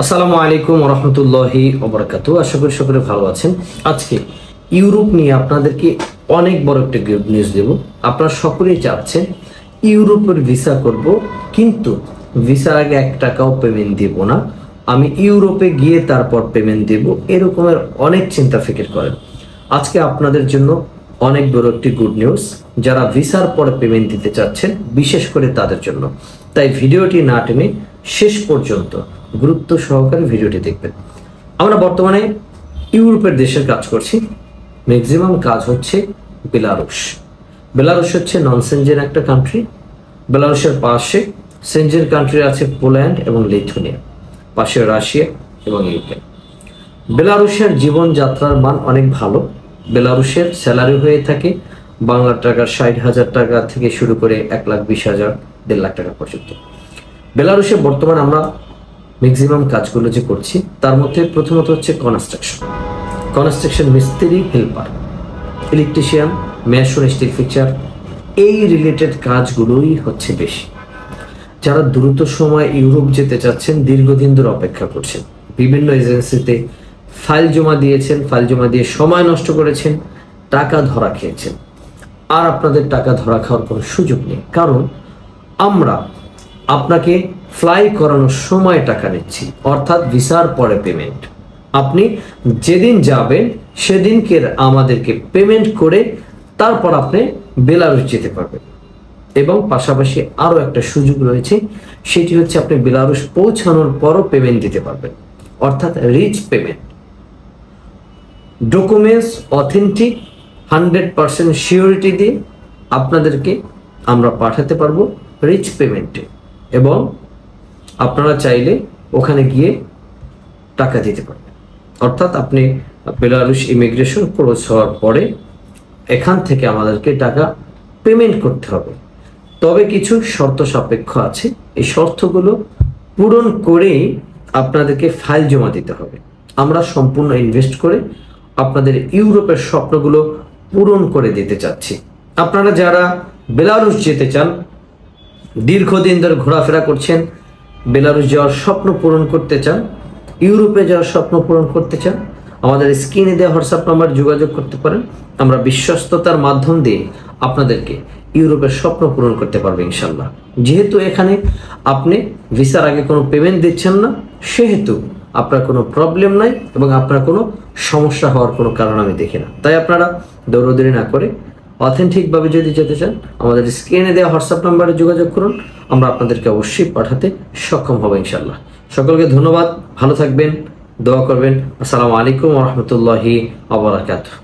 আসসালামু আলাইকুম ওয়া রাহমাতুল্লাহি ওয়া বারাকাতুহু। আশা করি সকলে ভালো আছেন। আজকে ইউরোপ নিয়ে আপনাদেরকে অনেক বড় একটা গুড নিউজ দেব। আপনারা সকলেই চাচ্ছেন ইউরোপের ভিসা করব, কিন্তু ভিসার আগে 1 টাকাও পেমেন্ট দেব না, আমি ইউরোপে গিয়ে তারপর পেমেন্ট দেব, এরকমের অনেক চিন্তা ফিকির করেন। আজকে আপনাদের জন্য অনেক বড় একটি গুড নিউজ, যারা ভিসার পরে পেমেন্ট দিতে চাচ্ছেন বিশেষ করে তাদের জন্য। তাই ভিডিওটি না টেনে শেষ পর্যন্ত গুরুত্ব সহকারে ভিডিওটি দেখবেন। আমরা বর্তমানে ইউরোপের দেশের কাজ করছি, ম্যাক্সিমাম কাজ হচ্ছে বেলারুশ। বেলারুশ হচ্ছে নন সেনজেন একটা কান্ট্রি। বেলারুশের পাশে সেনজেন কান্ট্রি আছে পোল্যান্ড এবং লিথুয়ানিয়া, পাশে রাশিয়া এবং ইউক্রেন। বেলারুশের জীবনযাত্রার মান অনেক ভালো। বেলারুশের স্যালারি হয়ে থাকে বাংলার টাকার 60,000 টাকা থেকে শুরু করে 1,20,000 1.5 লাখ টাকা পর্যন্ত। বেলারুশে বর্তমানে আমরা ম্যাক্সিমাম কাজগুলো যে করছি তার মধ্যে প্রথমত হচ্ছে কনস্ট্রাকশন মিস্ত্রি, helper, electrician, mason, still fixer, এই রিলেটেড কাজগুলোই হচ্ছে বেশি। যারা দ্রুত সময় ইউরোপ যেতে চাচ্ছেন, দীর্ঘদিন ধরে অপেক্ষা করছেন, বিভিন্ন এজেন্সিতে ফাইল জমা দিয়েছেন, ফাইল জমা দিয়ে সময় নষ্ট করেছেন, টাকা ধরা খেয়েছেন, আর আপনাদের টাকা ধরা খাওয়ার কোনো সুযোগ নেই। কারণ আমরা আপনাকে ফ্লাই করানোর সময় টাকা নিচ্ছি, অর্থাৎ ভিসার পরে পেমেন্ট। আপনি যেদিন যাবেন সেদিনকে আমাদেরকে পেমেন্ট করে তারপর আপনি বেলারুশ যেতে পারবেন। এবং পাশাপাশি আরও একটা সুযোগ রয়েছে, সেটি হচ্ছে আপনি বেলারুশ পৌঁছানোর পরও পেমেন্ট দিতে পারবেন, অর্থাৎ রিচ পেমেন্ট। ডকুমেন্টস অথেন্টিক 100% সিওরিটি দিয়ে আপনাদেরকে আমরা পাঠাতে পারবো রিচ পেমেন্টে, এবং আপনারা চাইলে ওখানে গিয়ে টাকা দিতে পারবেন। অর্থাৎ আপনি বেলারুশ ইমিগ্রেশন ক্লোজ হওয়ার পরে এখান থেকে আমাদেরকে টাকা পেমেন্ট করতে হবে, তবে কিছু শর্ত সাপেক্ষ আছে। এই শর্তগুলো পূরণ করেই আপনাদেরকে ফাইল জমা দিতে হবে। আমরা সম্পূর্ণ ইনভেস্ট করে আপনাদের ইউরোপের স্বপ্নগুলো পূরণ করে দিতে চাচ্ছি। আপনারা যারা বেলারুশ যেতে চান, দীর্ঘদিন ধরে ঘোরাফেরা করছেন, বেলারুশ যাওয়ার স্বপ্ন পূরণ করতে চান, ইউরোপে যাওয়ার স্বপ্ন পূরণ করতে চান, আমাদের স্ক্রিনে দেওয়া হোয়াটসঅ্যাপ নাম্বার যোগাযোগ করতে পারেন। আমরা বিশ্বস্ততার মাধ্যম দিয়ে আপনাদেরকে ইউরোপের স্বপ্ন পূরণ করতে পারবো ইনশাল্লাহ। যেহেতু এখানে আপনি ভিসার আগে কোনো পেমেন্ট দিচ্ছেন না, সেহেতু আপনার কোনো প্রবলেম নাই এবং আপনার কোনো সমস্যা হওয়ার কোনো কারণ আমি দেখি না। তাই আপনারা দৌড়দৌড়ি না করে অথেন্টিকভাবে যদি যেতে চান, আমাদের স্ক্রিনে দেওয়া হোয়াটসঅ্যাপ নাম্বারে যোগাযোগ করুন। আমরা আপনাদেরকে অবশ্যই পাঠাতে সক্ষম হব ইনশাল্লাহ। সকলকে ধন্যবাদ, ভালো থাকবেন, দোয়া করবেন। আসসালামু আলাইকুম ওয়া রাহমাতুল্লাহি ওয়া বারাকাতুহু।